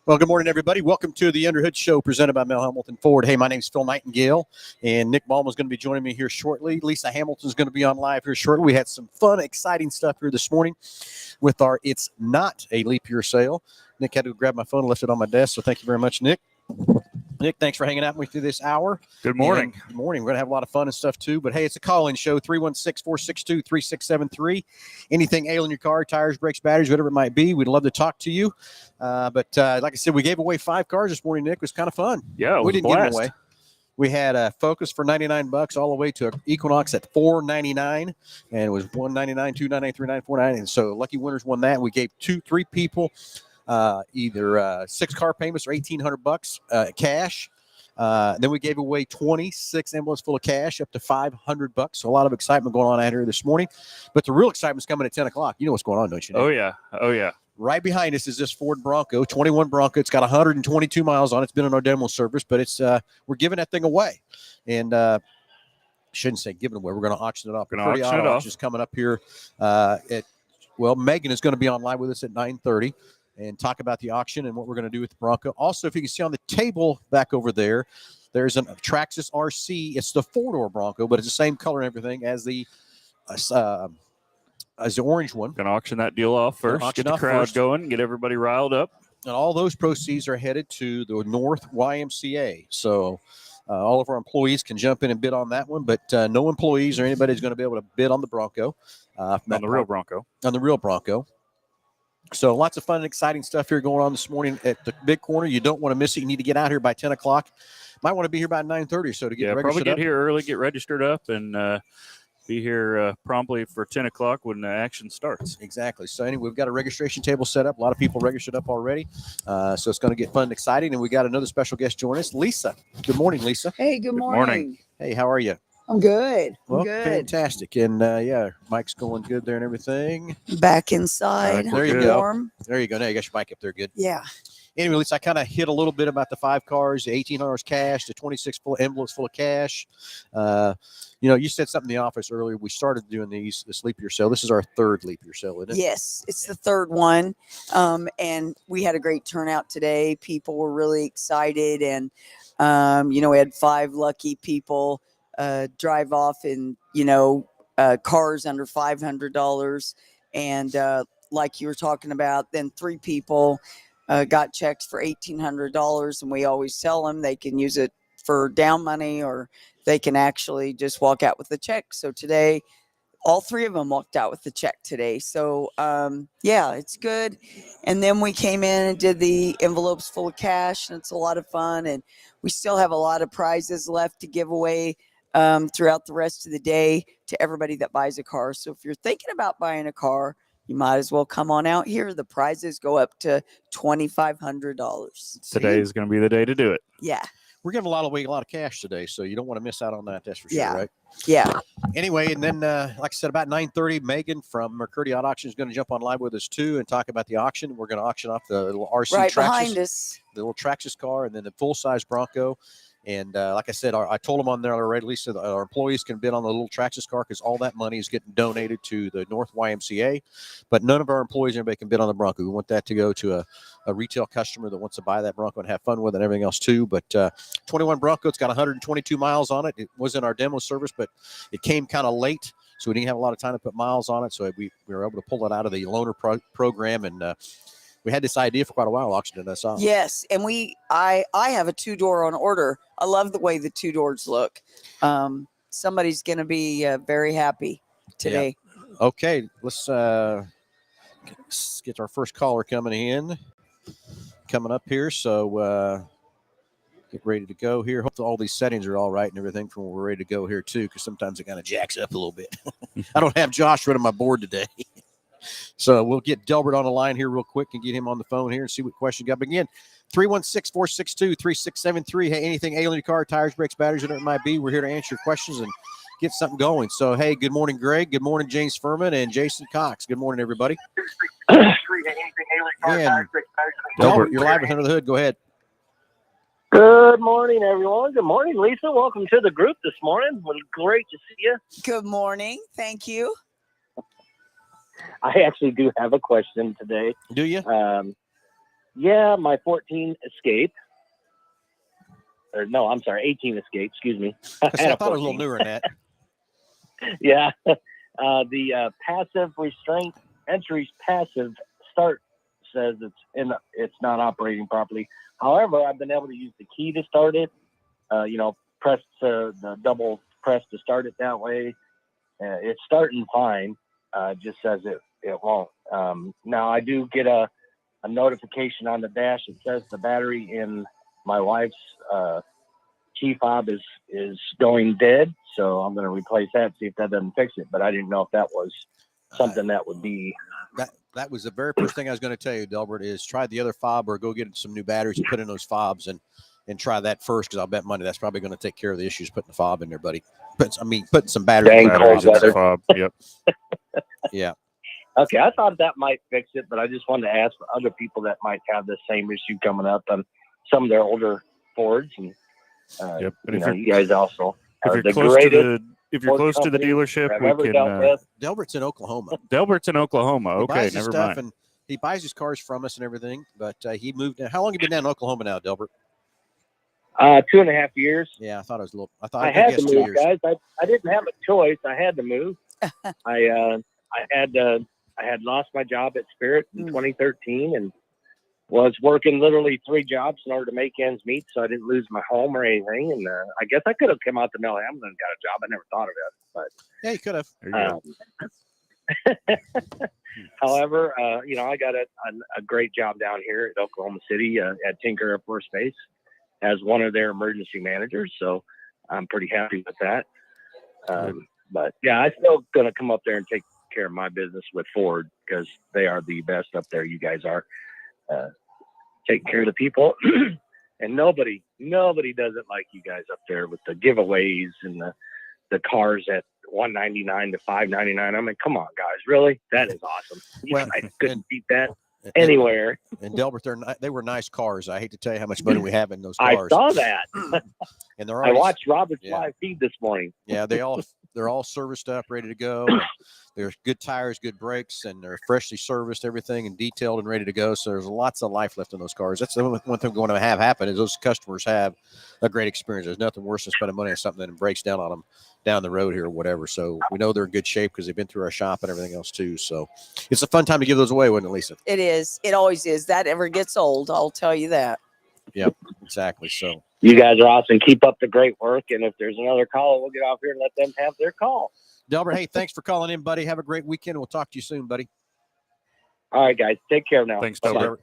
Well, good morning, everybody. Welcome to the Underhood Show presented by Mel Hambelton Ford. Hey, my name's Phil Nightingale, and Nick Ballman is going to be joining me here shortly. Lisa Hamilton's going to be on live here shortly. We had some fun, exciting stuff here this morning with our It's Not a Leap Year sale. Nick had to grab my phone and left it on my desk, so thank you very much, Nick. Nick, thanks for hanging out with me through this hour. Good morning. Good morning. We're going to have a lot of fun and stuff, too. But, hey, it's a call-in show, 316-462-3673. Anything ailing your car, tires, brakes, batteries, whatever it might be, we'd love to talk to you. But like I said, we gave away 5 cars this morning, Nick. It was kind of fun. Yeah, we didn't give them away. We had a Focus for $99 all the way to Equinox at $499, and it was $199, $299, $399, $499. And so lucky winners won that. We gave 3 people either 6 car payments or $1,800 cash. Then we gave away 26 envelopes full of cash up to $500. So a lot of excitement going on out here this morning. But the real excitement's coming at 10 o'clock. You know what's going on, don't you, Nick? Oh, yeah. Right behind us is this Ford Bronco, 21 Bronco. It's got 122 miles on it. It's been in our demo service, but it's we're giving that thing away. And shouldn't say giving away. We're going to auction it off. Going to auction it off. Auction's coming up here Megan is going to be on live with us at 9:30 and talk about the auction and what we're going to do with the Bronco. Also, if you can see on the table back over there, there's a Traxxas RC. It's the 4-door Bronco, but it's the same color and everything as the orange one. Going to auction that deal off first, get the crowd going, get everybody riled up. And all those proceeds are headed to the North YMCA. So all of our employees can jump in and bid on that one, but no employees or anybody is going to be able to bid on the Bronco. On the real Bronco. On the real Bronco. So lots of fun and exciting stuff here going on this morning at the big corner. You don't want to miss it. You need to get out here by 10 o'clock. Might want to be here by 9:30 or so to get registered. Probably get here early, get registered up, and be here promptly for 10 o'clock when the action starts. Exactly. So anyway, we've got a registration table set up. A lot of people registered up already. So it's going to get fun and exciting. And we got another special guest joining us, Lisa. Good morning, Lisa. Hey, good morning. Hey, how are you? I'm good. Well, good. Fantastic. And Mike's going good there and everything. Back inside. There you go. Warm. There you go. Now you got your mic up there. Good. Yeah. Anyway, Lisa, I kind of hit a little bit about the 5 cars, the $1,800 cash, the 26 full envelopes full of cash. You said something in the office earlier. We started doing this leap year sale. This is our 3rd leap year sale, isn't it? Yes, it's the 3rd one. And we had a great turnout today. People were really excited. And, we had 5 lucky people drive off in, cars under $500. And like you were talking about, then 3 people got checks for $1,800, and we always tell them they can use it for down money or they can actually just walk out with the check. So today, all 3 of them walked out with the check today. So, it's good. And then we came in and did the envelopes full of cash, and it's a lot of fun. And we still have a lot of prizes left to give away throughout the rest of the day to everybody that buys a car. So if you're thinking about buying a car, you might as well come on out here. The prizes go up to $2,500. Today is going to be the day to do it. Yeah. We're giving a lot of cash today, so you don't want to miss out on that. That's for sure, right? Yeah. Anyway, and then, like I said, about 9:30, Megan from McCurdy Auto Auction is going to jump on live with us, too, and talk about the auction. We're going to auction off the little RC right Traxxas, behind us. The little Traxxas car, and then the full-size Bronco. And like I said, I told them on there already, Lisa, our employees can bid on the little Traxxas car because all that money is getting donated to the North YMCA. But none of our employees, anybody can bid on the Bronco. We want that to go to a retail customer that wants to buy that Bronco and have fun with it and everything else too. But 21 Bronco, it's got 122 miles on it. It was in our demo service, but it came kind of late, so we didn't have a lot of time to put miles on it. So we were able to pull it out of the loaner program, and we had this idea for quite a while, auctioning us off. Yes, and I have a 2-door on order. I love the way the 2 doors look. Somebody's going to be very happy today. Yeah. Okay, let's get our first caller coming up here. So get ready to go here. Hope all these settings are all right and everything from when we're ready to go here too, because sometimes it kind of jacks up a little bit. I don't have Josh running my board today. So we'll get Delbert on the line here real quick and get him on the phone here and see what question you got. But again, 316-462-3673. Hey, anything ailing your car, tires, brakes, batteries, whatever it might be, we're here to answer your questions and get something going. So, hey, good morning, Greg. Good morning, James Furman and Jason Cox. Good morning, everybody. And Delbert, you're live with Under the Hood. Go ahead. Good morning, everyone. Good morning, Lisa. Welcome to the group this morning. Well, great to see you. Good morning. Thank you. I actually do have a question today. Do you? Yeah, my 14 Escape. Or no, I'm sorry, 18 Escape. Excuse me. I had thought it was a little 14. newer than that. Yeah. The passive restraint entry's passive start says it's not operating properly. However, I've been able to use the key to start it. Press the double press to start it that way. It's starting fine. Just says it won't. Now I do get a notification on the dash that says the battery in my wife's key fob is going dead. So I'm going to replace that, see if that doesn't fix it. But I didn't know if that was something that would be. That was the very first thing I was going to tell you, Delbert, is try the other fob or go get some new batteries and put in those fobs and try that first, because I'll bet money that's probably going to take care of the issues putting the fob in there, buddy. Putting some Dang Batteries cold in the weather. fob. Yep. Yeah. Okay, I thought that might fix it, but I just wanted to ask for other people that might have the same issue coming up on some of their older Fords. And Yep. And you guys also if are you're the close to greatest the Ford company dealership, I've we ever can. dealt with. Delbert's in Oklahoma. Delbert's in Oklahoma. He Okay, buys his never stuff mind. and he buys his cars from us and everything. But he moved. How long have you been down in Oklahoma now, Delbert? 2.5 years. Yeah, I thought it was a little. I had to guess 2 move, years. guys. I didn't have a choice. I had to move. I had lost my job at Spirit in 2013 and was working literally 3 jobs in order to make ends meet, so I didn't lose my home or anything. And I guess I could have come out to Hambelton and got a job. I never thought of it, but Yeah, you could have. There you go. however, I got a great job down here at Oklahoma City at Tinker Air Force Base as one of their emergency managers. So I'm pretty happy with that. But yeah, I'm still going to come up there and take care of my business with Ford because they are the best up there. You guys are taking care of the people. And nobody does it like you guys up there with the giveaways and the cars at $199 to $599. I mean, come on, guys, really? That is awesome. Well, I couldn't beat that anywhere. And Delbert, they were nice cars. I hate to tell you how much money we have in those cars. I saw that. And they're I already, watched Robert's live feed this morning. Yeah, they're all serviced up, ready to go. And there's good tires, good brakes, and they're freshly serviced, everything, and detailed and ready to go. So there's lots of life left in those cars. That's the one thing going to have happen is those customers have a great experience. There's nothing worse than spending money on something that breaks down on them down the road here or whatever. So we know they're in good shape because they've been through our shop and everything else too. So it's a fun time to give those away, wasn't it, Lisa? It is. It always is. That ever gets old, I'll tell you that. Yep, exactly. So you guys are awesome. Keep up the great work. And if there's another call, we'll get off here and let them have their call. Delbert, hey, thanks for calling in, buddy. Have a great weekend. We'll talk to you soon, buddy. All right, guys. Take care now. Thanks, Bye-bye. Delbert.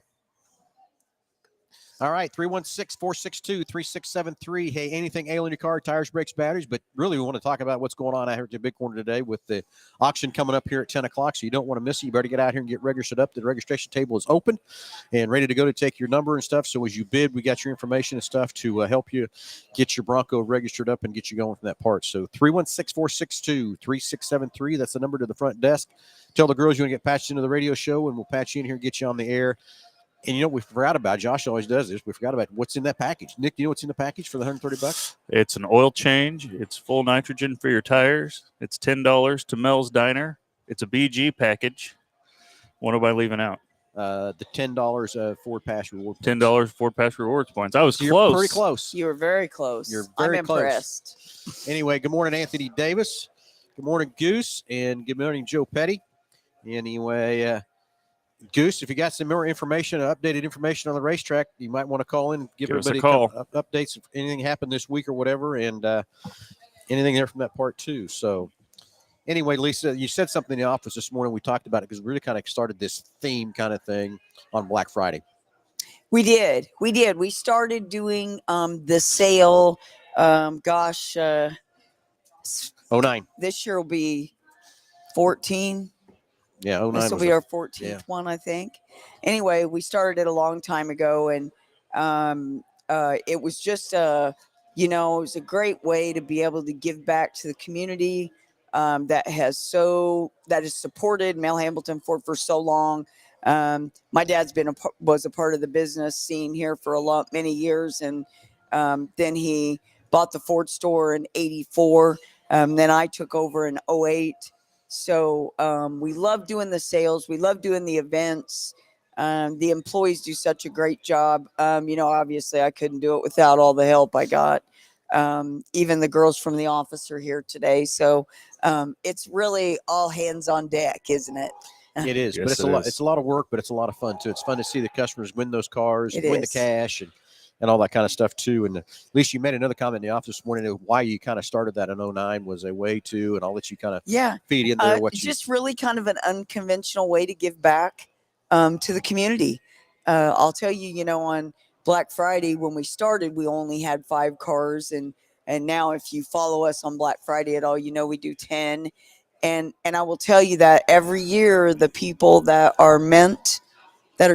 All right, 316-462-3673. Hey, anything ailing your car, tires, brakes, batteries, but really we want to talk about what's going on out here at the Big Corner today with the auction coming up here at 10 o'clock, so you don't want to miss it. You better get out here and get registered up. The registration table is open and ready to go to take your number and stuff, so as you bid, we got your information and stuff to help you get your Bronco registered up and get you going from that part. So 316-462-3673, that's the number to the front desk. Tell the girls you want to get patched into the radio show, and we'll patch you in here and get you on the air. And we forgot about, Josh always does this, we forgot about what's in that package. Nick, do you know what's in the package for the $130? It's an oil change. It's full nitrogen for your tires. It's $10 to Mel's Diner. It's a BG package. What am I leaving out? The $10 Ford Pass Reward points. $10 Ford Pass Rewards points. I was You're close. pretty close. You were very close. You're very I'm close. impressed. Anyway, good morning, Anthony Davis. Good morning, Goose. And good morning, Joe Petty. Anyway, Goose, if you got some more information, updated information on the racetrack, you might want to call in and give everybody us a call. Updates if anything happened this week or whatever, and anything there from that part too. So anyway, Lisa, you said something in the office this morning. We talked about it because we really kind of started this theme kind of thing on Black Friday. We did. We started doing the sale. 09. This year will be 14. Yeah, 09. This will be our 14th one, I think. Anyway, we started it a long time ago, and it was just it was a great way to be able to give back to the community that has supported Mel Hambelton Ford for so long. My dad's was a part of the business scene here for many years, and then he bought the Ford store in '84. Then I took over in '08. So we love doing the sales. We love doing the events. The employees do such a great job. Obviously I couldn't do it without all the help I got. Even the girls from the office are here today. So it's really all hands on deck, isn't it? It is, but Yes, it's a lot. It's a lot of work, but it's a lot of fun too. It's fun to see the customers win those cars, It win the is. cash, and all that kind of stuff too. And at least you made another comment in the office this morning of why you kind of started that in 09 was a way to, and I'll let you kind of Yeah. feed in there what you. Just really kind of an unconventional way to give back to the community. I'll tell you, on Black Friday when we started, we only had 5 cars, and now if you follow us on Black Friday at all, we do 10. And I will tell you that every year the people that are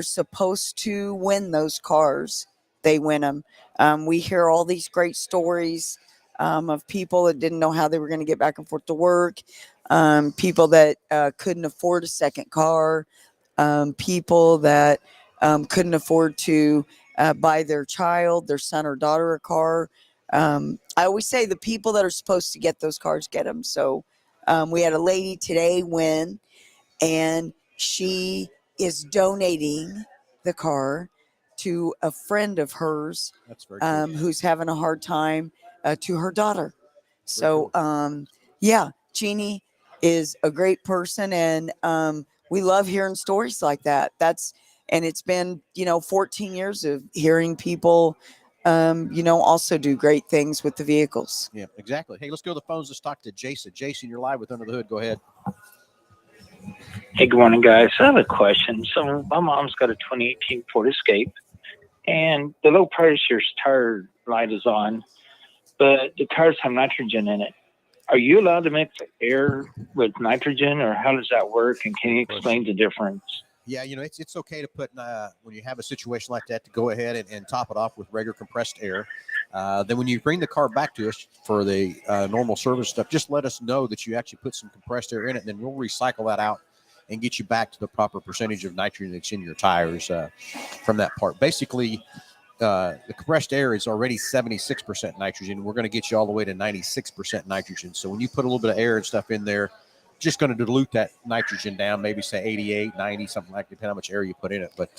supposed to win those cars, they win them. We hear all these great stories of people that didn't know how they were going to get back and forth to work, people that couldn't afford a second car, people that couldn't afford to buy their child, their son or daughter a car. I always say the people that are supposed to get those cars get them. So we had a lady today win, and she is donating the car to a friend of hers That's very cool. who's having a hard time to her daughter. So, yeah, Jeannie is a great person, and we love hearing stories like that. And it's been 14 years of hearing people also do great things with the vehicles. Yeah, exactly. Hey, let's go to the phones. Let's talk to Jason. Jason, you're live with Under the Hood. Go ahead. Hey, good morning, guys. I have a question. So my mom's got a 2018 Ford Escape, and the low pressure's tire light is on, but the tires have nitrogen in it. Are you allowed to mix air with nitrogen, or how does that work? And can you explain the difference? Yeah, it's okay to put when you have a situation like that to go ahead and top it off with regular compressed air. Then when you bring the car back to us for the normal service stuff, just let us know that you actually put some compressed air in it, and then we'll recycle that out and get you back to the proper percentage of nitrogen that's in your tires from that part. Basically, the compressed air is already 76% nitrogen. We're going to get you all the way to 96% nitrogen. So when you put a little bit of air and stuff in there, just going to dilute that nitrogen down, maybe say 88, 90, something like that, depending on how much air you put in it. But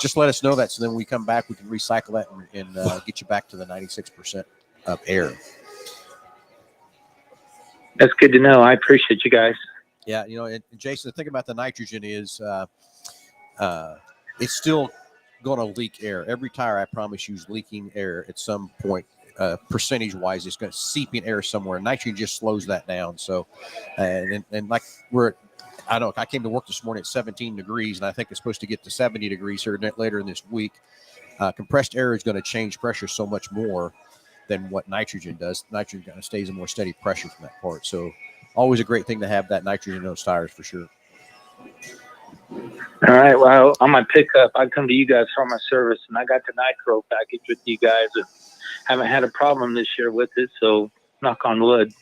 just let us know that, so then when we come back, we can recycle that and get you back to the 96% of air. That's good to know. I appreciate you guys. Yeah, and Jason, the thing about the nitrogen is it's still going to leak air. Every tire, I promise you, is leaking air at some point. Percentage-wise, it's going to seeping air somewhere. Nitrogen just slows that down. So, and like I came to work this morning at 17 degrees, and I think it's supposed to get to 70 degrees here later in this week. Compressed air is going to change pressure so much more than what nitrogen does. Nitrogen kind of stays a more steady pressure from that part. So, always a great thing to have that nitrogen in those tires for sure. All right. Well, on my pickup, I come to you guys for my service, and I got the nitro package with you guys. And haven't had a problem this year with it, so knock on wood.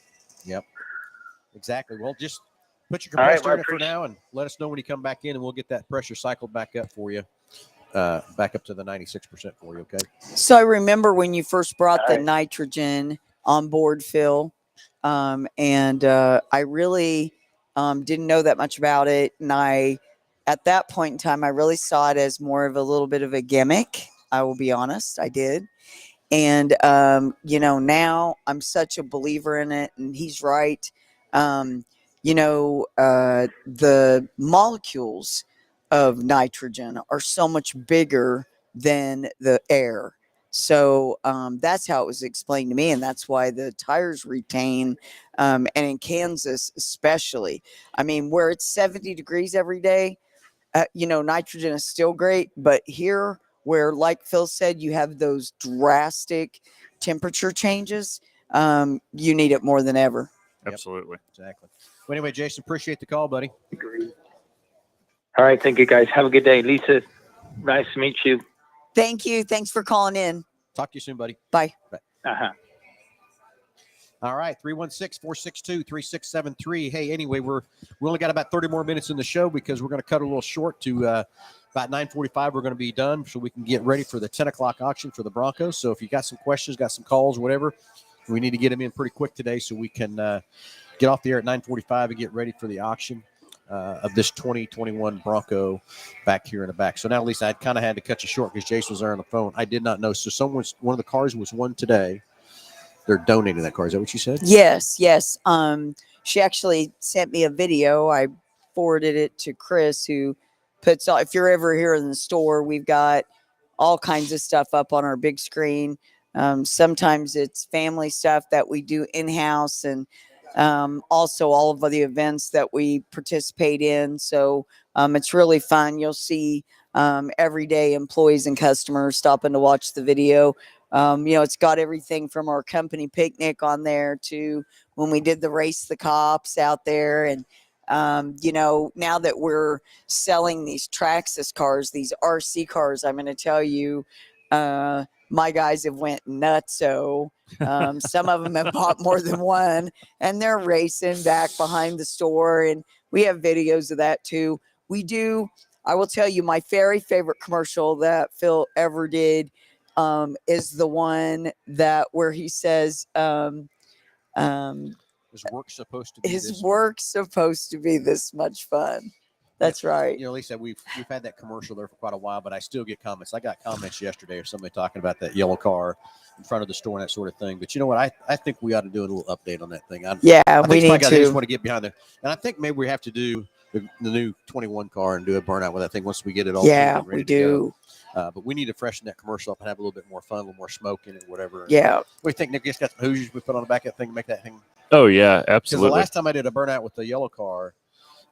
Yep. Exactly. Well, just put your compressed air in it for now, and let us know when you come back in, and we'll get that pressure cycled back up for you, back up to the 96% for you. Okay. So I remember when you first brought the nitrogen on board, Phil, and I really didn't know that much about it, and at that point in time, I really saw it as more of a little bit of a gimmick. I will be honest, I did. And, now I'm such a believer in it, and he's right. The molecules of nitrogen are so much bigger than the air. So that's how it was explained to me, and that's why the tires retain. And in Kansas, especially, where it's 70 degrees every day, nitrogen is still great, but here where, like Phil said, you have those drastic temperature changes, you need it more than ever. Absolutely. Exactly. Well, anyway, Jason, appreciate the call, buddy. All right. Thank you, guys. Have a good day. Lisa, nice to meet you. Thank you. Thanks for calling in. Talk to you soon, buddy. Bye. Bye. Uh-huh. All right, 316-462-3673. Hey, anyway, we only got about 30 more minutes in the show because we're going to cut a little short to about 9:45. We're going to be done so we can get ready for the 10 o'clock auction for the Broncos. So if you got some questions, got some calls, whatever, we need to get them in pretty quick today so we can get off the air at 9:45 and get ready for the auction. of this 2021 Bronco back here in the back. So now, Lisa, I kind of had to cut you short because Jason was there on the phone. I did not know. So one of the cars was won today. They're donating that car. Is that what you said? Yes, yes. She actually sent me a video. I forwarded it to Chris, who puts all. If you're ever here in the store, we've got all kinds of stuff up on our big screen. Sometimes it's family stuff that we do in house, and also all of the events that we participate in. So it's really fun. You'll see everyday employees and customers stopping to watch the video. It's got everything from our company picnic on there to when we did the Race the Cops out there. And, now that we're selling these Traxxas cars, these RC cars, I'm going to tell you, my guys have went nuts. So some of them have bought more than one, and they're racing back behind the store. And we have videos of that too. I will tell you, my very favorite commercial that Phil ever did is the one where he says, Is work supposed to be his this work's supposed to be this much fun. That's right. Lisa, we've had that commercial there for quite a while, but I still get comments. I got comments yesterday of somebody talking about that yellow car in front of the store and that sort of thing. But you know what? I think we ought to do a little update on that thing. I think We need I just to. want to get behind there. And I think maybe we have to do the new 21 car and do a burnout with that thing once we get it all tuned Yeah, and ready we to go. do. But we need to freshen that commercial up and have a little bit more fun, a little more smoke in it, whatever. Yeah. What do you think, Nick? Just got some Hoosiers we put on the back of that thing to make that thing. Oh yeah, Because absolutely. the last time I did a burnout with the yellow car,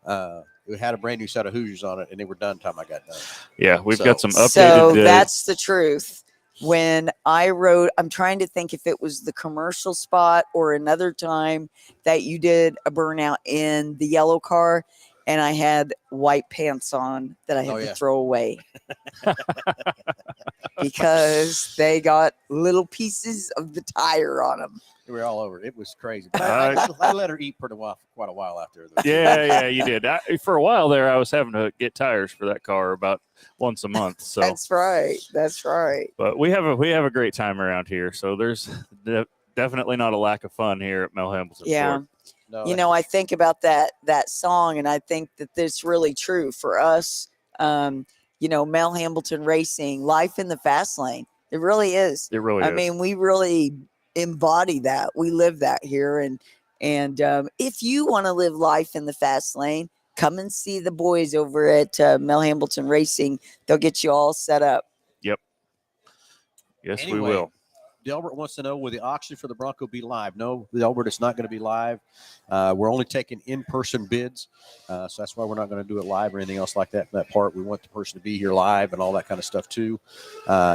it had a brand new set of Hoosiers on it, and they were done time I got done. Yeah, we've So- got some So updated. that's the truth. When I wrote, I'm trying to think if it was the commercial spot or another time that you did a burnout in the yellow car, and I had white pants on that I had to throw away because they got little pieces of the tire on them. They were all over it. It was crazy. But I let her eat quite a while out there. Though. yeah, you did. For a while there, I was having to get tires for that car about once a month. So That's right. but we have a great time around here. So there's definitely not a lack of fun here at Mel Hambelton. Yeah. Ford. No, I think about that song, and I think that it's really true for us. Mel Hambelton Racing, life in the fast lane. It really is. It really is. I mean, we really embody that. We live that here, and if you want to live life in the fast lane, come and see the boys over at Mel Hambelton Racing. They'll get you all set up. Yep. Yes, anyway, we will. Delbert wants to know, will the auction for the Bronco be live? No, Delbert, it's not going to be live. We're only taking in-person bids, so that's why we're not going to do it live or anything else like that. In that part, we want the person to be here live and all that kind of stuff too,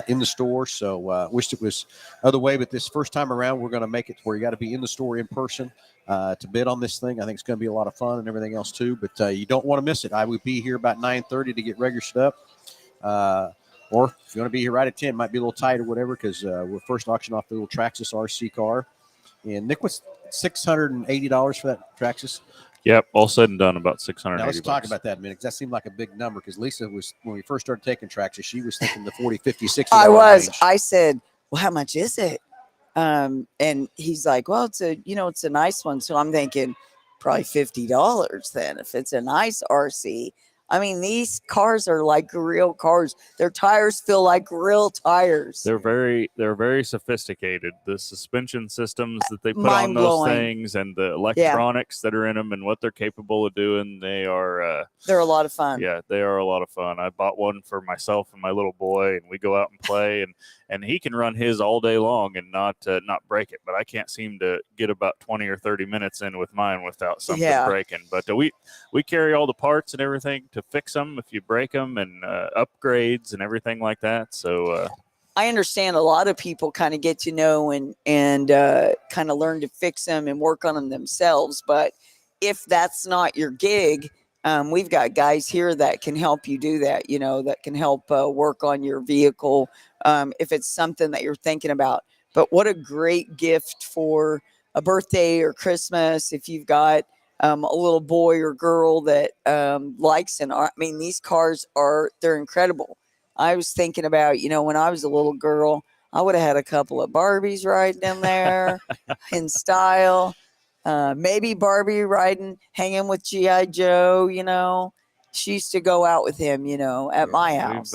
in the store. So wished it was other way, but this first time around, we're going to make it where you got to be in the store in person to bid on this thing. I think it's going to be a lot of fun and everything else too. But you don't want to miss it. I would be here about 9:30 to get registered up. Or if you want to be here right at 10, might be a little tight or whatever, because we're first auction off the little Traxxas RC car. And Nick was $680 for that Traxxas. Yep, all said and done, about $680. Now let's talk about that a minute, because that seemed like a big number. Because Lisa was, when we first started taking Traxxas, she was thinking the 40, 50, 60. I was. range. I said, "Well, how much is it?" And he's like, "Well, it's a nice one." So I'm thinking, probably $50 then if it's a nice RC. I mean, these cars are like real cars. Their tires feel like real tires. They're very sophisticated. The suspension systems that they put on those Mind-blowing. things and the electronics that are in them and what they're capable of doing, they're a lot of fun. Yeah, they are a lot of fun. I bought one for myself and my little boy, and we go out and play, and he can run his all day long and not break it. But I can't seem to get about 20 or 30 minutes in with mine without something breaking. But we carry all the parts and everything to fix them if you break them, and upgrades and everything like that. So I understand a lot of people kind of get to know and kind of learn to fix them and work on them themselves. But if that's not your gig, we've got guys here that can help you do that, that can help work on your vehicle if it's something that you're thinking about. But what a great gift for a birthday or Christmas if you've got a little boy or girl that likes and I mean, these cars they're incredible. I was thinking about, when I was a little girl, I would have had a couple of Barbies riding in there in style. Maybe Barbie riding, hanging with G.I. Joe, She used to go out with him, at my house.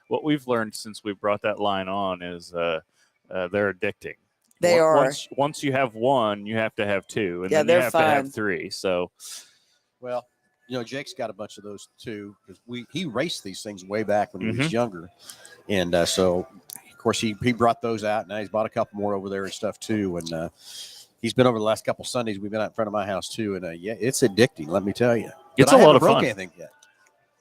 What we've learned since we brought that line on is they're addicting. They are. Once you have one, you have to have two, and Yeah, then you they're have fun. to have three. So, well, Jake's got a bunch of those too, because he raced these things way back when he was younger, and so of course he brought those out. Now he's bought a couple more over there and stuff too, and he's been over the last couple Sundays. We've been out in front of my house too, and yeah, it's addicting. Let me tell you, it's a lot of fun. Anything yet.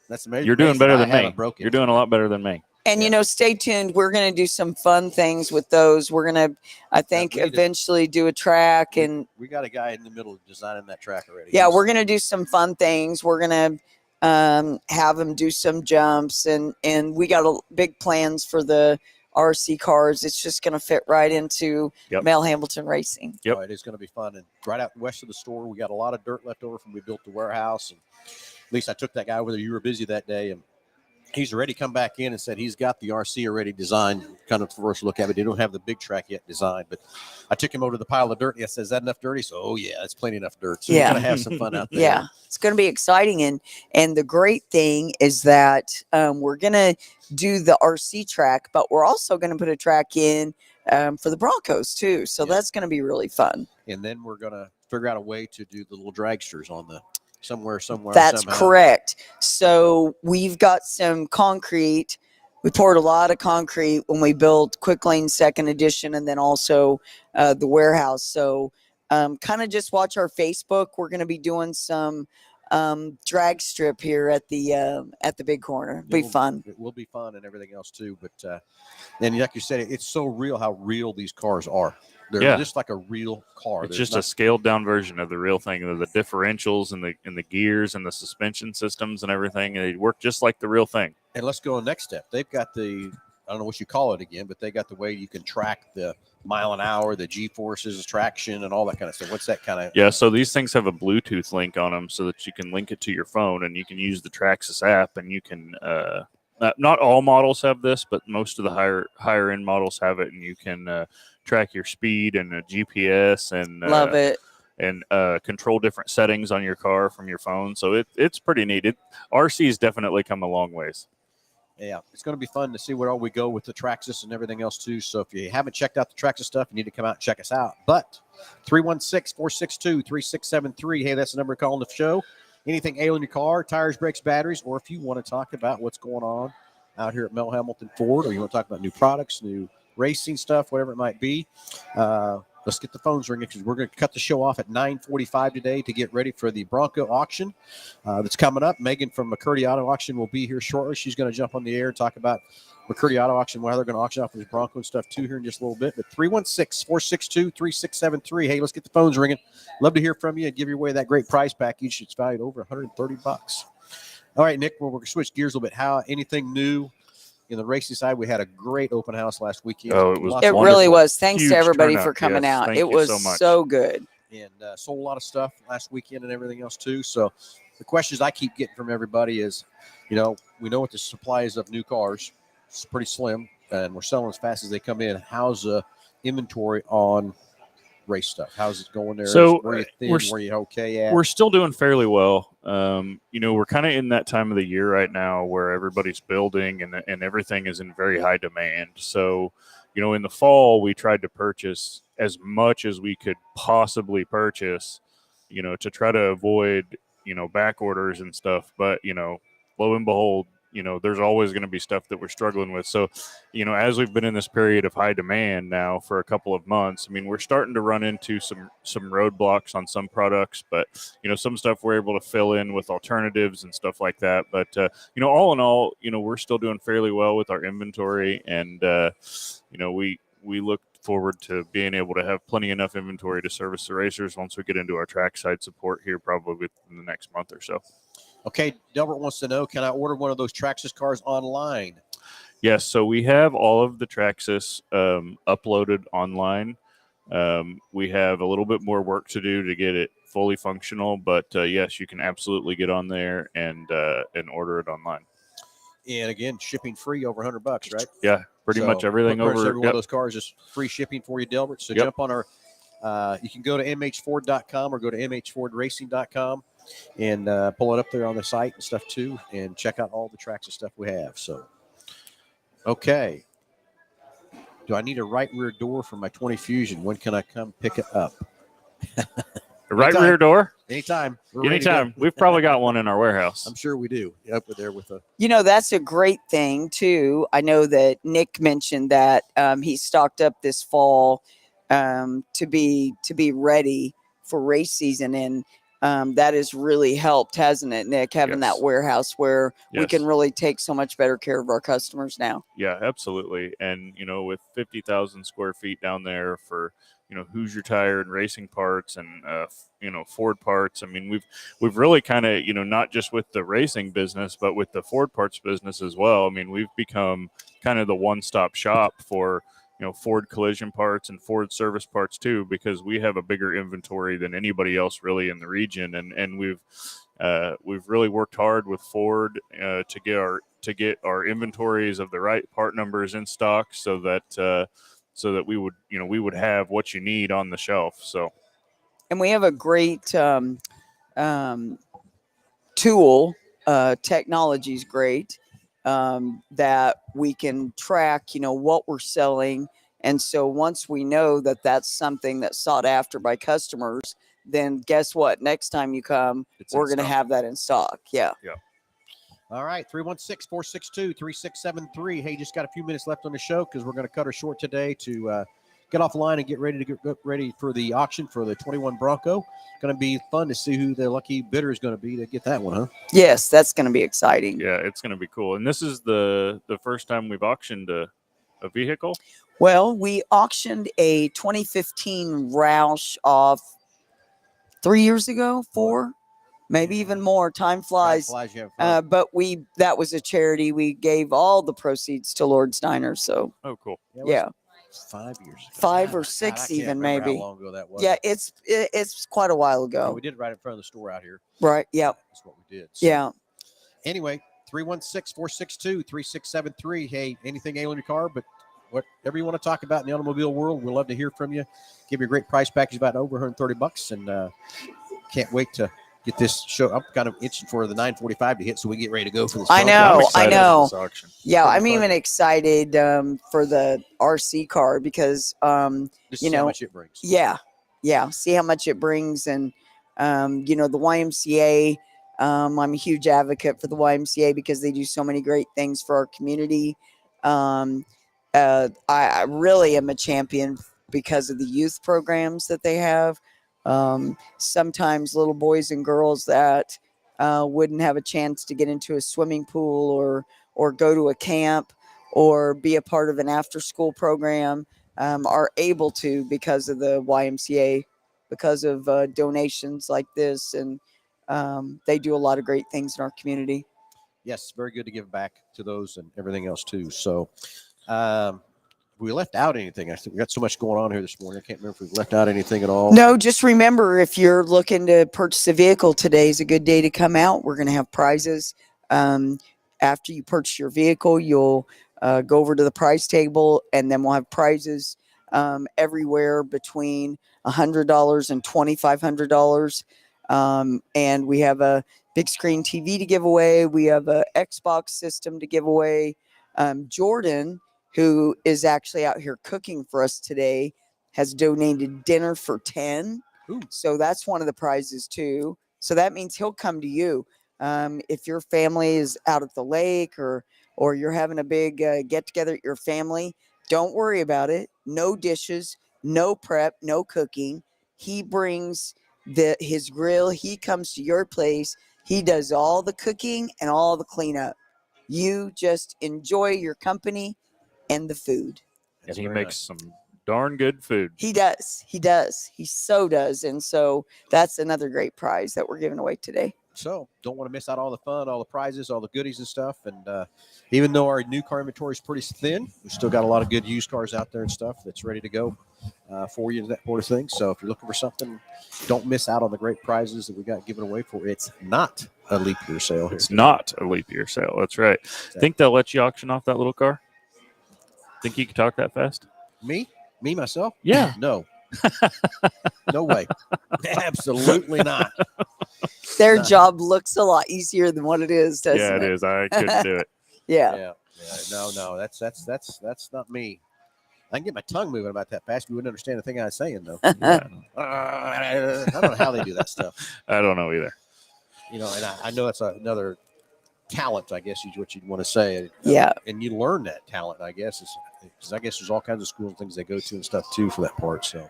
That's amazing. You're doing better than me. You're doing a lot better than me. And, stay tuned. We're going to do some fun things with those. We're going to, I think, eventually do a track. And we got a guy in the middle designing that track already. Yeah, we're going to do some fun things. We're going to have him do some jumps. And we got big plans for the RC cars. It's just going to fit right into Mel Hambelton Racing. Yep. It is going to be fun. And right out west of the store, we got a lot of dirt left over from we built the warehouse. And at least I took that guy over there. You were busy that day. And he's already come back in and said he's got the RC already designed, kind of first look at it. They don't have the big track yet designed, but I took him over to the pile of dirt. And he says, is that enough dirt? So, that's plenty enough dirt. So we're going to have some fun out there. Yeah, it's going to be exciting. And the great thing is that we're going to do the RC track, but we're also going to put a track in for the Broncos too. So that's going to be really fun. And then we're going to figure out a way to do the little dragsters on the somewhere. That's somehow. Correct. So we've got some concrete. We poured a lot of concrete when we built Quick Lane Second Edition, and then also the warehouse. So kind of just watch our Facebook. We're going to be doing some drag strip here at the big corner. It'll be fun. It will be fun and everything else too. But and like you said, it's so real how real these cars are. They're just like a real car. It's just a scaled down version of the real thing. The differentials and the gears and the suspension systems and everything. They work just like the real thing. And let's go on next step. They've got I don't know what you call it again, but they got the way you can track the mile an hour, the G-forces, traction, and all that kind of stuff. What's that kind of? Yeah, so these things have a Bluetooth link on them so that you can link it to your phone, and you can use the Traxxas app, and you can not all models have this, but most of the higher end models have it, and you can track your speed and GPS and love it. And control different settings on your car from your phone. So it's pretty neat. RC's definitely come a long ways. Yeah, it's going to be fun to see where all we go with the Traxxas and everything else too. So if you haven't checked out the Traxxas stuff, you need to come out and check us out. But 316-462-3673. Hey, that's the number to call on the show. Anything ailing your car, tires, brakes, batteries, or if you want to talk about what's going on out here at Mel Hambelton Ford, or you want to talk about new products, new racing stuff, whatever it might be, let's get the phones ringing because we're going to cut the show off at 9:45 today to get ready for the Bronco auction that's coming up. Megan from McCurdy Auto Auction will be here shortly. She's going to jump on the air and talk about McCurdy Auto Auction, why they're going to auction off these Bronco and stuff too here in just a little bit. But 316-462-3673. Hey, let's get the phones ringing. Love to hear from you and give you away that great prize package. It's valued over $130. All right, Nick, we're going to switch gears a little bit. Anything new in the racing side? We had a great open house last weekend. Oh, it was It really was. Thanks Huge to everybody turnout. for coming Yes, out. thank It you was so much. so good. And sold a lot of stuff last weekend and everything else too. So the questions I keep getting from everybody is, we know what the supply is of new cars. It's pretty slim, and we're selling as fast as they come in. How's the inventory on race stuff? How's it going there? So where you thin, where you okay at? We're still doing fairly well. We're kind of in that time of the year right now where everybody's building and everything is in very high demand. So, in the fall, we tried to purchase as much as we could possibly purchase, to try to avoid, back orders and stuff. But, lo and behold, there's always going to be stuff that we're struggling with. So, as we've been in this period of high demand now for a couple of months, we're starting to run into some roadblocks on some products, but, some stuff we're able to fill in with alternatives and stuff like that. But, all in all, we're still doing fairly well with our inventory. And, we look forward to being able to have plenty enough inventory to service the racers once we get into our trackside support here, probably within the next month or so. Okay, Delbert wants to know, can I order one of those Traxxas cars online? Yes, so we have all of the Traxxas uploaded online. We have a little bit more work to do to get it fully functional, but yes, you can absolutely get on there and order it online. And again, shipping free over $100, right? Yeah, pretty much everything over. Every one of those cars is free shipping for you, Delbert. So jump on our You can go to mhford.com or go to mhfordracing.com and pull it up there on the site and stuff too, and check out all the tracks and stuff we have. So, okay. Do I need a right rear door for my 20 Fusion? When can I come pick it up? Right Anytime. rear door? Anytime. We're ready to go. Anytime. We've probably got one in our warehouse. I'm sure we do. Up there with a. That's a great thing too. I know that Nick mentioned that he stocked up this fall to be ready for race season, and that has really helped, hasn't it, Nick? Having Yes. that warehouse where we Yes. can really take so much better care of our customers now. Yeah, absolutely. And, with 50,000 square feet down there for, Hoosier Tire and racing parts and, Ford parts. I mean, we've really kind of, not just with the racing business, but with the Ford parts business as well. I mean, we've become kind of the one-stop shop for, Ford collision parts and Ford service parts too, because we have a bigger inventory than anybody else really in the region. And we've really worked hard with Ford to get our inventories of the right part numbers in stock so that we would have what you need on the shelf. So, And we have a great tool. Technology is great, that we can track, what we're selling. And so once we know that that's something that's sought after by customers, then guess what? Next time you come, we're going to have that in stock. Yeah. All right, 316-462-3673. Hey, just got a few minutes left on the show because we're going to cut her short today to get off the line and get ready for the auction for the 21 Bronco. Going to be fun to see who the lucky bidder is going to be to get that one, huh? Yes, that's going to be exciting. Yeah, it's going to be cool. And this is the first time we've auctioned a vehicle. Well, we auctioned a 2015 Roush off 3 years ago, 4, maybe even more. Time flies. But that was a charity. We gave all the proceeds to Lord's Diner. So, oh, cool. Yeah. 5 years ago. 5 or 6 even, maybe. How long ago that was. Yeah, it's quite a while ago. Yeah, we did it right in front of the store out here. Right. Yeah. That's what we did. So, Yeah. Anyway, 316-462-3673. Hey, anything ailing your car, but whatever you want to talk about in the automobile world, we'd love to hear from you. Give you a great price package about over $130, and can't wait to get this show. I'm kind of itching for the 9:45 to hit so we get ready to go for this. I know. Yeah, It's I'm fun. even excited for the RC car because Just see how much it brings. Yeah, see how much it brings, and the YMCA. I'm a huge advocate for the YMCA because they do so many great things for our community. I really am a champion because of the youth programs that they have. Sometimes little boys and girls that wouldn't have a chance to get into a swimming pool or go to a camp or be a part of an after-school program are able to because of the YMCA, because of donations like this, and they do a lot of great things in our community. Yes, very good to give back to those and everything else too. So, we left out anything? I think we got so much going on here this morning. I can't remember if we've left out anything at all. No, just remember, if you're looking to purchase a vehicle, today is a good day to come out. We're going to have prizes. After you purchase your vehicle, you'll go over to the prize table, and then we'll have prizes everywhere between $100 and $2,500. And we have a big screen TV to give away. We have an Xbox system to give away. Jordan, who is actually out here cooking for us today, has donated dinner for 10. Ooh. So that's one of the prizes too. So that means he'll come to you. If your family is out at the lake or you're having a big get together at your family, don't worry about it. No dishes, no prep, no cooking. He brings his grill. He comes to your place. He does all the cooking and all the cleanup. You just enjoy your company and the food. And he makes some darn good food. He does. He so does. And so that's another great prize that we're giving away today. So don't want to miss out all the fun, all the prizes, all the goodies and stuff. And even though our new car inventory is pretty thin, we still got a lot of good used cars out there and stuff that's ready to go for you and that sort of thing. So if you're looking for something, don't miss out on the great prizes that we got given away for. It's not a leap year sale here. It's not a leap year sale. That's right. Exactly. Think they'll let you auction off that little car? Think you can talk that fast? Me myself? Yeah. No. No way. Absolutely not. Their No. job looks a lot easier than what it is, doesn't Yeah, it? it is. I couldn't do it. Yeah. No. That's not me. I can get my tongue moving about that fast. You wouldn't understand the thing I was saying, though. Yeah. I don't know how they do that stuff. I don't know either. And I know that's another talent, I guess, is what you'd want to say. Yeah. And you learn that talent, I guess, because I guess there's all kinds of schools and things they go to and stuff too for that part. So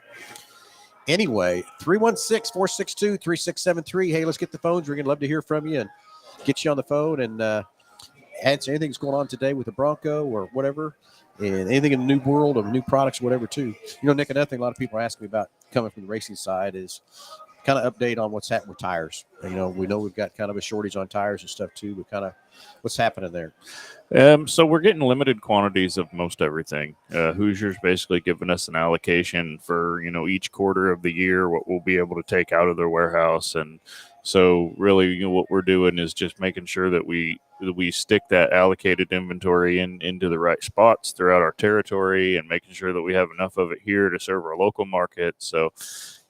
anyway, 316-462-3673. Hey, let's get the phones ringing. Love to hear from you and get you on the phone and answer anything that's going on today with the Bronco or whatever, and anything in the new world of new products, whatever too. Nick, another thing a lot of people are asking me about coming from the racing side is kind of update on what's happening with tires. We know we've got kind of a shortage on tires and stuff too, but kind of what's happening there. So we're getting limited quantities of most everything. Hoosier's basically giving us an allocation for, each quarter of the year, what we'll be able to take out of their warehouse. And so really, what we're doing is just making sure that we stick that allocated inventory into the right spots throughout our territory and making sure that we have enough of it here to serve our local market. So,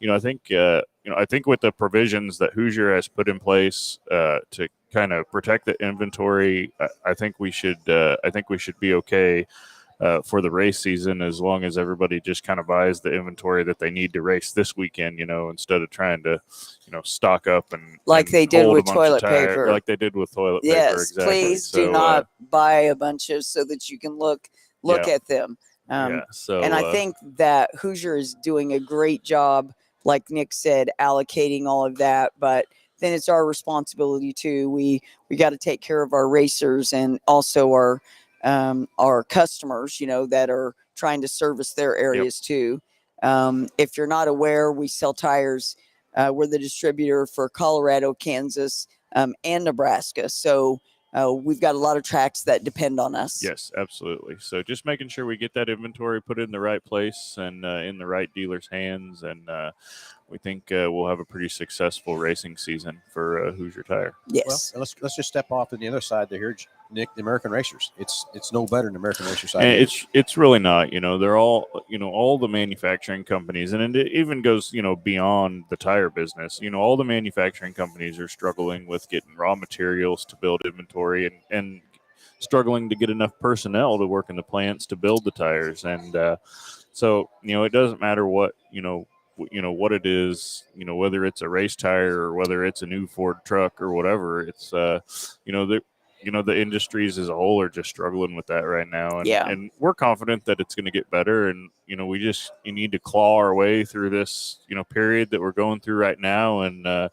I think with the provisions that Hoosier has put in place to kind of protect the inventory, I think we should be okay for the race season, as long as everybody just kind of buys the inventory that they need to race this weekend, instead of trying to, stock up and They did hold a with bunch toilet of tire, paper. like they did with toilet paper. Yes, Exactly. please So, do not buy a bunch of so that you can look Yeah. at them. So, And I think that Hoosier is doing a great job, like Nick said, allocating all of that. But then it's our responsibility too. We got to take care of our racers and also our customers, that are trying to service their areas too. If you're not aware, we sell tires. We're the distributor for Colorado, Kansas, and Nebraska. So we've got a lot of tracks that depend on us. Yes, absolutely. So just making sure we get that inventory put in the right place and in the right dealer's hands, and we think we'll have a pretty successful racing season for Hoosier Tire. Yes. Well, let's just step off on the other side there, Nick. The American Racers. It's no better than the American Racer side. And it's really not. They're all all the manufacturing companies, and it even goes beyond the tire business. All the manufacturing companies are struggling with getting raw materials to build inventory and struggling to get enough personnel to work in the plants to build the tires. And so it doesn't matter what what it is, whether it's a race tire or whether it's a new Ford truck or whatever. It's the industries as a whole are just struggling with that right now. And we're confident that it's going to get better. And, we need to claw our way through this, period that we're going through right now. And I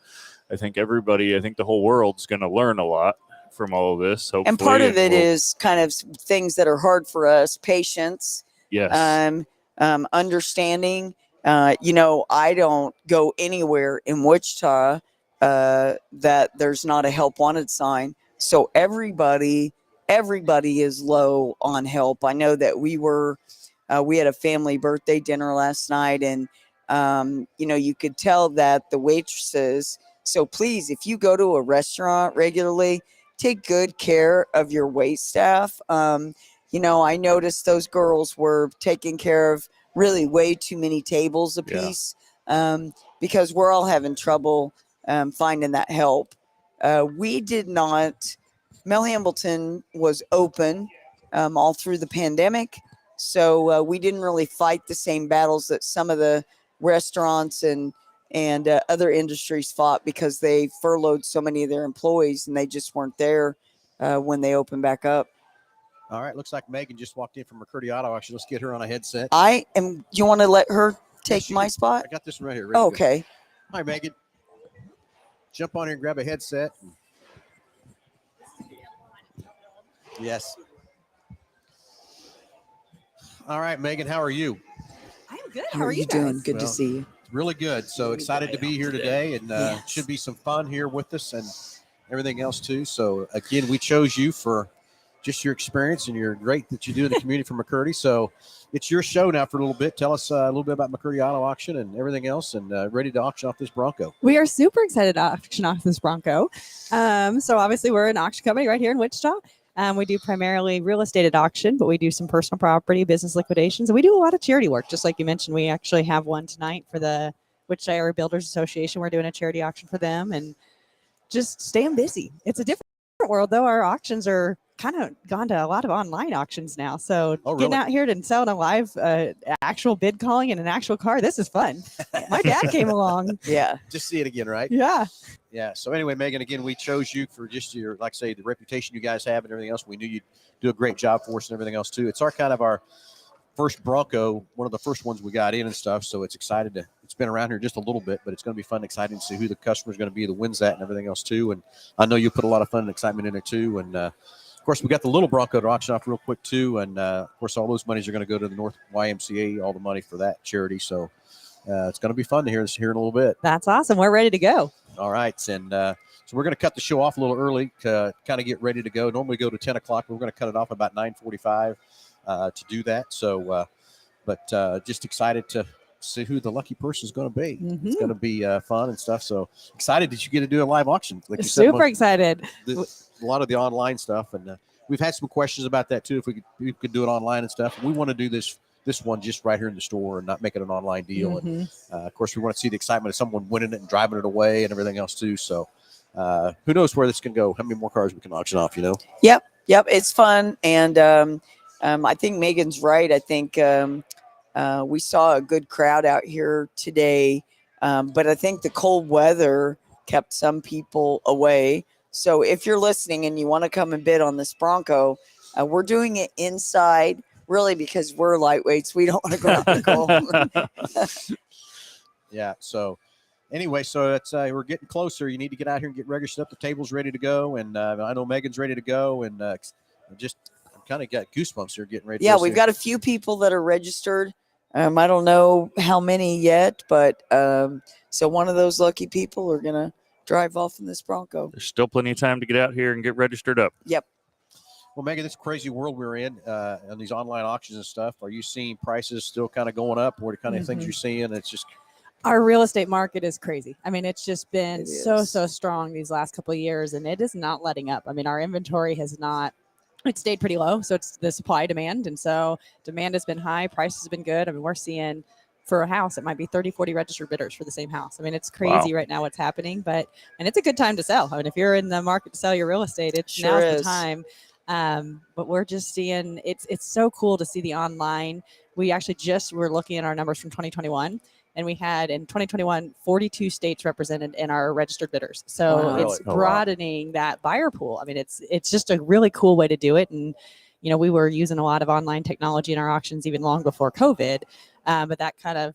think the whole world's going to learn a lot from all of this. Hopefully. And part of it is kind of things that are hard for us, patience. Yes. Understanding. I don't go anywhere in Wichita that there's not a help wanted sign. So everybody is low on help. I know that we had a family birthday dinner last night, and you could tell that the waitresses. So please, if you go to a restaurant regularly, take good care of your wait staff. I noticed those girls were taking care of really way too many tables apiece, because we're all having trouble finding that help. We did not. Mel Hambelton was open all through the pandemic, so we didn't really fight the same battles that some of the restaurants and other industries fought, because they furloughed so many of their employees and they just weren't there when they opened back up. All right, looks like Megan just walked in from McCurdy Auto Auction. Let's get her on a headset. You want to let her take my spot? I got this one right here. Ready Okay. to go. Hi, Megan. Jump on here and grab a headset. Yes. All right, Megan, how are you? I'm good. How are you guys? doing? Good to see you. Really good. So excited to be here today, and should be some fun here with us and everything else too. So again, we chose you for just your experience and your great that you do in the community for McCurdy. So it's your show now for a little bit. Tell us a little bit about McCurdy Auto Auction and everything else, and ready to auction off this Bronco. We are super excited to auction off this Bronco. So obviously we're an auction company right here in Wichita. We do primarily real estate at auction, but we do some personal property, business liquidations, and we do a lot of charity work. Just like you mentioned, we actually have one tonight for the Wichita Builders Association. We're doing a charity auction for them, and just staying busy. It's a different world, though. Our auctions are kind of gone to a lot of online auctions now. So getting out here and selling a live actual bid calling and an actual car, this is fun. My dad came along. Yeah. Just see it again, right? Yeah. Yeah. So anyway, Megan, again, we chose you for just your, like I say, the reputation you guys have and everything else. We knew you'd do a great job for us and everything else too. It's our first Bronco, one of the first ones we got in and stuff. So it's been around here just a little bit, but it's going to be fun and exciting to see who the customer is going to be that wins that and everything else too. And I know you put a lot of fun and excitement in it too. And of course, we got the little Bronco to auction off real quick too. And of course, all those monies are going to go to the North YMCA, all the money for that charity. So it's going to be fun to hear this here in a little bit. That's awesome. We're ready to go. All right. And so we're going to cut the show off a little early to kind of get ready to go. Normally go to 10 o'clock. We're going to cut it off about 9:45 to do that. So, but just excited to see who the lucky person is going to be. Mm-hmm. It's going to be fun and stuff. So excited that you get to do a live auction. Like you Super said, excited. A lot of the online stuff. And we've had some questions about that too. If we could do it online and stuff. We want to do this one just right here in the store and not make it an online deal. Mm-hmm. And of course, we want to see the excitement of someone winning it and driving it away and everything else too. So who knows where this can go? How many more cars we can auction off? Yep. It's fun, and I think Megan's right. I think we saw a good crowd out here today, but I think the cold weather kept some people away. So if you're listening and you want to come and bid on this Bronco, we're doing it inside. Really, because we're lightweights, we don't want to go out in the cold. Yeah. So anyway, so it's we're getting closer. You need to get out here and get registered up. The table's ready to go, and I know Megan's ready to go, and I'm kind of got goosebumps here getting ready. Yeah, we've got a few people that are registered. I don't know how many yet, but so one of those lucky people are gonna drive off in this Bronco. There's still plenty of time to get out here and get registered up. Yep. Well, Megan, this crazy world we're in on these online auctions and stuff, are you seeing prices still kind of going up? What kind of things you're seeing? It's just our real estate market is crazy. I mean, it's just been so strong these last couple of years, and it is not letting up. I mean, our inventory has not. It stayed pretty low, so it's the supply demand, and so demand has been high. Price has been good. I mean, we're seeing for a house, it might be 30, 40 registered bidders for the same house. I mean, it's crazy right now what's happening, and it's a good time to sell. I mean, if you're in the market to sell your real estate, now's the time. But we're just seeing it's so cool to see the online. We actually were looking at our numbers from 2021, and we had in 2021 42 states represented in our registered bidders. So it's broadening that buyer pool. I mean, it's just a really cool way to do it. And we were using a lot of online technology in our auctions even long before COVID, but that kind of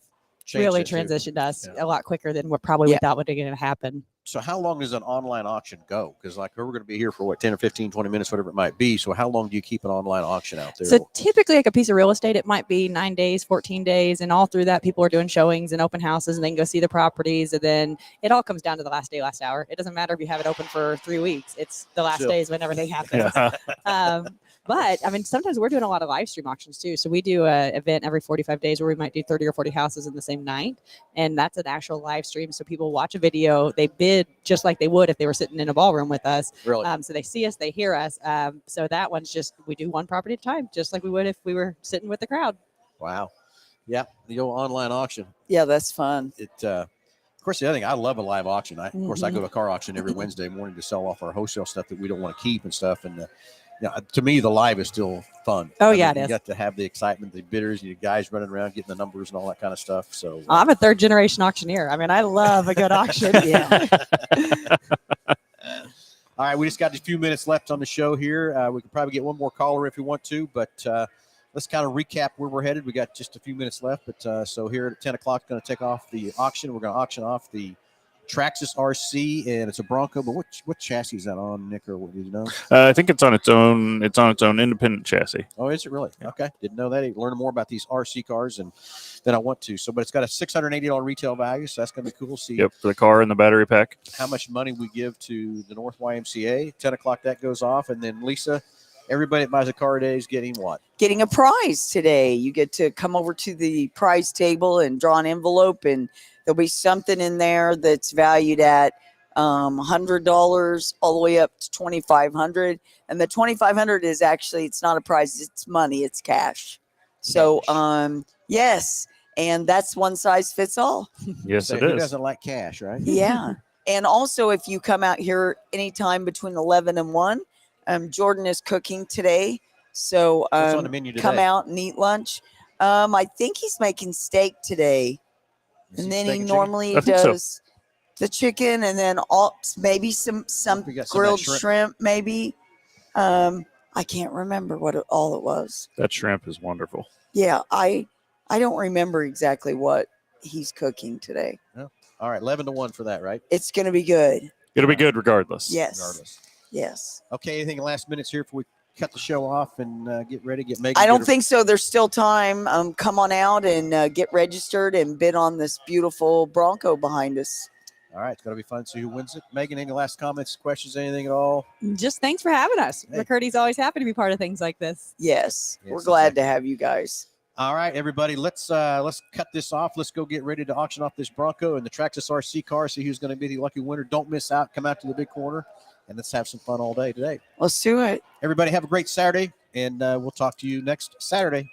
really transitioned us a lot quicker than what probably we thought was going to happen. So how long does an online auction go? Because we're going to be here for 10 or 15, 20 minutes, whatever it might be. So how long do you keep an online auction out there? So typically like a piece of real estate, it might be 9 days, 14 days. And all through that, people are doing showings and open houses and they can go see the properties. And then it all comes down to the last day, last hour. It doesn't matter if you have it open for 3 weeks. It's the last days when everything happens. But I mean, sometimes we're doing a lot of live stream auctions too. So we do an event every 45 days where we might do 30 or 40 houses in the same night. And that's an actual live stream. So people watch a video, they bid just like they would if they were sitting in a ballroom with us. Really? So they see us, they hear us. So that one's we do one property at a time, just like we would if we were sitting with the crowd. Wow. Yeah. The old online auction. Yeah, that's fun. Of course, the other thing, I love a live auction. Of course, I go to a car auction every Wednesday morning to sell off our wholesale stuff that we don't want to keep and stuff. And to me, the live is still fun. Oh, it is. You got to have the excitement, the bidders, you guys running around getting the numbers and all that kind of stuff. So I'm a third generation auctioneer. I mean, I love a good auction. Yeah. All right, we just got a few minutes left on the show here. We could probably get one more caller if you want to, but let's kind of recap where we're headed. We got just a few minutes left, but so here at 10 o'clock, going to take off the auction. We're going to auction off the Traxxas RC, and it's a Bronco. But what chassis is that on, Nick? Or what do you know? I think it's on its own. It's on its own independent chassis. Oh, is it really? Yeah. Okay, didn't know that. Learn more about these RC cars and than I want to. So, but it's got a $680 retail value, so that's going to be cool. See, for the car and the battery pack. How much money we give to the North YMCA? 10 o'clock that goes off, and then Lisa, everybody that buys a car today is getting what? Getting a prize today. You get to come over to the prize table and draw an envelope, and there'll be something in there that's valued at $100 all the way up to $2,500. And the $2,500 is actually, it's not a prize, it's money, it's cash. So, yes. And that's one size fits all. Yes, So it who is. doesn't like cash, right? Yeah. And also, if you come out here anytime between 11 and 1, Jordan is cooking today. So What's on the menu today? come out and eat lunch. I think he's making steak today. Is And then steak he and chicken? normally I think so. does the chicken and then maybe some We got some of that grilled shrimp. shrimp, maybe. I can't remember what all it was. That shrimp is wonderful. Yeah, I don't remember exactly what he's cooking today. All right, 11 to 1 for that, right? It's going to be good. It'll be good regardless. Yes. Regardless. Yes. Okay, anything last minutes here before we cut the show off and get ready, get Megan? I don't think so. There's still time. Come on out and get registered and bid on this beautiful Bronco behind us. All right, it's going to be fun to see who wins it. Megan, any last comments, questions, anything at all? Just thanks for having us. Hey. McCurdy's always happy to be part of things like this. Yes. Yes, We're glad exactly. to have you guys. All right, everybody, let's cut this off. Let's go get ready to auction off this Bronco and the Traxxas RC car, see who's going to be the lucky winner. Don't miss out. Come out to the big corner, and let's have some fun all day today. Let's do it. Everybody have a great Saturday, and we'll talk to you next Saturday.